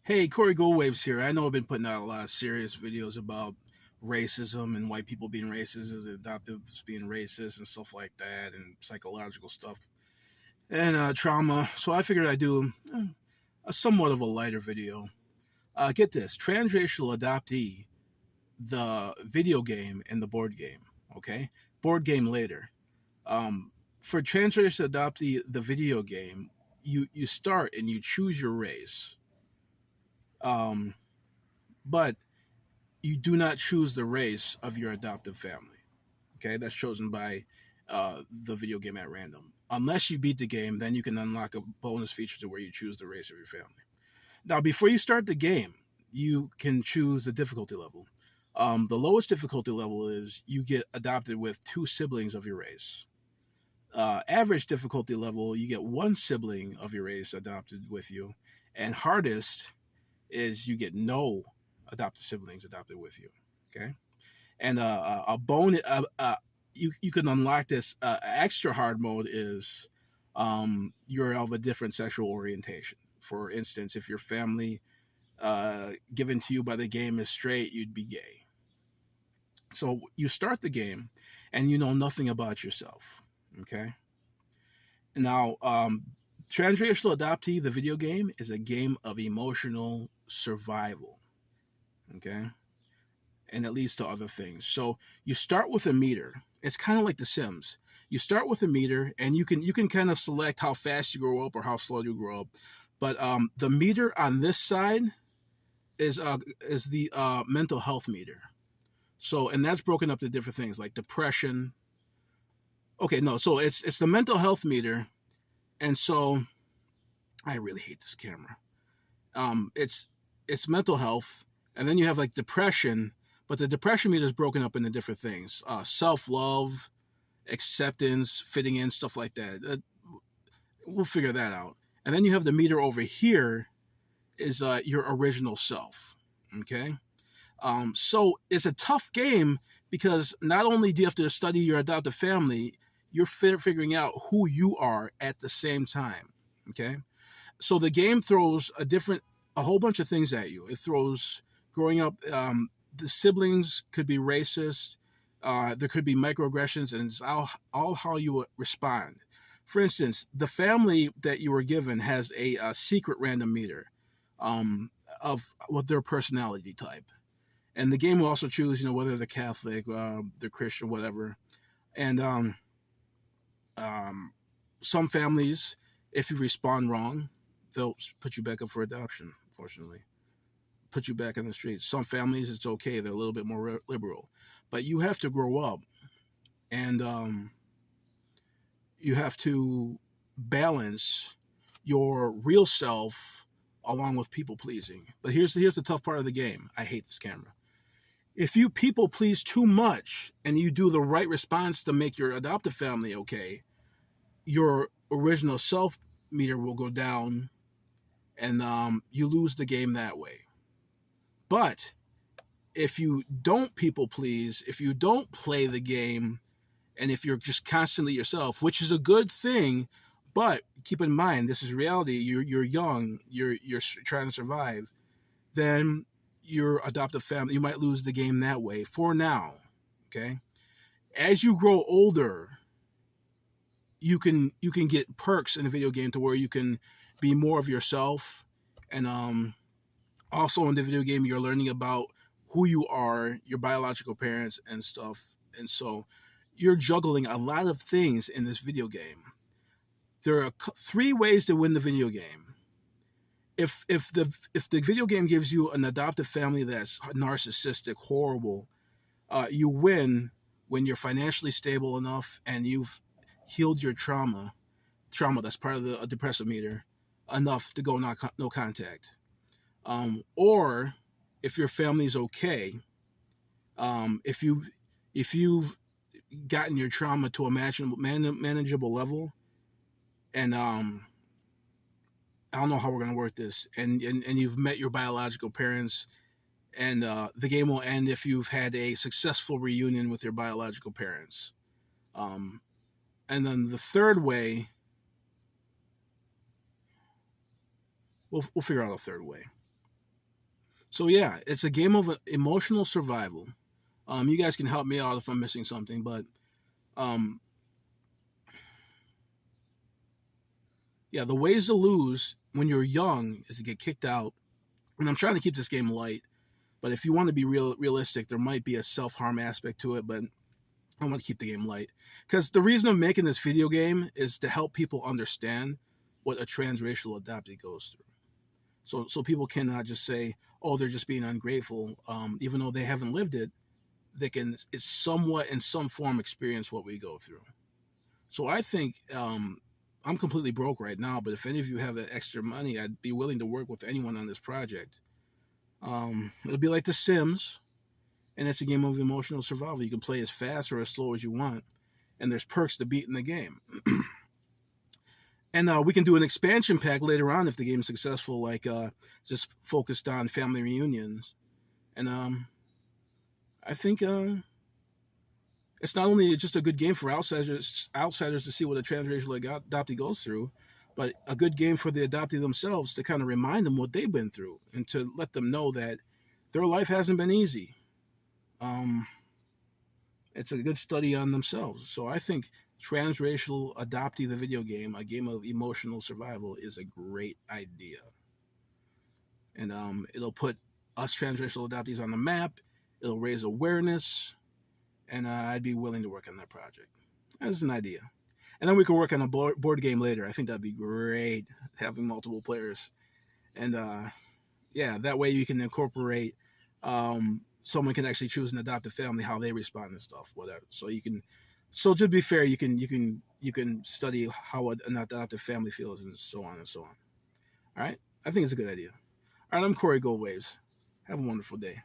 Hey, Corey Goldwaves here. I know I've been putting out a lot of serious videos about racism and white people being racist, and adoptives being racist, and stuff like that, and psychological stuff and trauma. So I figured I'd do a somewhat of a lighter video. Get this: Transracial Adoptee, the video game and the board game. Okay, board game later. Um, for Transracial Adoptee, the video game, you start and you choose your race. Um, but you do not choose the race of your adoptive family. Okay, that's chosen by the video game at random. Unless you beat the game, then you can unlock a bonus feature to where you choose the race of your family. Now, before you start the game, you can choose the difficulty level. The lowest difficulty level is you get adopted with two siblings of your race. Average difficulty level, you get one sibling of your race adopted with you, and hardest is you get no adopted siblings adopted with you. Okay, and a bonus, you can unlock this extra hard mode is you're of a different sexual orientation. For instance, if your family given to you by the game is straight, you'd be gay. So you start the game, and you know nothing about yourself. Okay. Now, Transracial Adoptee, the video game, is a game of emotional survival. Okay, and it leads to other things. So you start with a meter. It's kind of like The Sims. You start with a meter, and you can kind of select how fast you grow up or how slow you grow up. But the meter on this side is the mental health meter. So and that's broken up to different things like depression. Okay, no, so it's the mental health meter, and so I really hate this camera. It's mental health, and then you have like depression, but the depression meter is broken up into different things: self love, acceptance, fitting in, stuff like that. We'll figure that out. And then you have the meter over here is your original self. Okay, so it's a tough game because not only do you have to study your adoptive family, you're figuring out who you are at the same time. Okay, so the game throws a whole bunch of things at you. It throws growing up. The siblings could be racist. There could be microaggressions, and it's all how you respond. For instance, the family that you were given has a secret random meter of what their personality type, and the game will also choose, whether they're Catholic, they're Christian, whatever. And um, some families, if you respond wrong, they'll put you back up for adoption. Unfortunately, put you back on the streets. Some families, it's okay; they're a little bit more liberal, but you have to grow up, and you have to balance your real self along with people pleasing. But here's the tough part of the game. I hate this camera. If you people please too much and you do the right response to make your adoptive family okay, your original self meter will go down, and you lose the game that way. But if you don't people please, if you don't play the game, and if you're just constantly yourself, which is a good thing, but keep in mind this is reality. You're young. You're trying to survive. Then your adoptive family, you might lose the game that way for now. Okay. As you grow older, you can get perks in a video game to where you can be more of yourself, and also in the video game you're learning about who you are, your biological parents and stuff, and so you're juggling a lot of things in this video game. There are three ways to win the video game. If the video game gives you an adoptive family that's narcissistic, horrible, you win when you're financially stable enough and you've healed your trauma that's part of the depressive meter enough to go no contact. Or if your family's okay, if you've gotten your trauma to a manageable level, and I don't know how we're gonna work this, and you've met your biological parents, and the game will end if you've had a successful reunion with your biological parents. Um, and then the third way, we'll figure out a third way. So yeah, it's a game of emotional survival. You guys can help me out if I'm missing something, but um, yeah, the ways to lose when you're young is to get kicked out. And I'm trying to keep this game light, but if you want to be realistic, there might be a self harm aspect to it. But I want to keep the game light because the reason I'm making this video game is to help people understand what a transracial adoptee goes through. So people cannot just say, "Oh, they're just being ungrateful," even though they haven't lived it. They can, it's somewhat in some form, experience what we go through. So I think I'm completely broke right now, but if any of you have extra money, I'd be willing to work with anyone on this project. It'll be like The Sims, and it's a game of emotional survival. You can play as fast or as slow as you want, and there's perks to beating the game. And we can do an expansion pack later on if the game's successful, like just focused on family reunions. And I think it's not only just a good game for outsiders to see what a transracial adoptee goes through, but a good game for the adoptee themselves to kind of remind them what they've been through and to let them know that their life hasn't been easy. Um, it's a good study on themselves. So I think Transracial Adoptee, the video game, a game of emotional survival, is a great idea. And it'll put us transracial adoptees on the map. It'll raise awareness, and I'd be willing to work on that project. That's an idea. And then we could work on a board game later. I think that'd be great, having multiple players. And yeah, that way you can incorporate someone can actually choose an adoptive family, how they respond and stuff, whatever. So you can, so to be fair, you can study how an adoptive family feels and so on and so on. All right, I think it's a good idea. All right, I'm Corey Goldwaves. Have a wonderful day.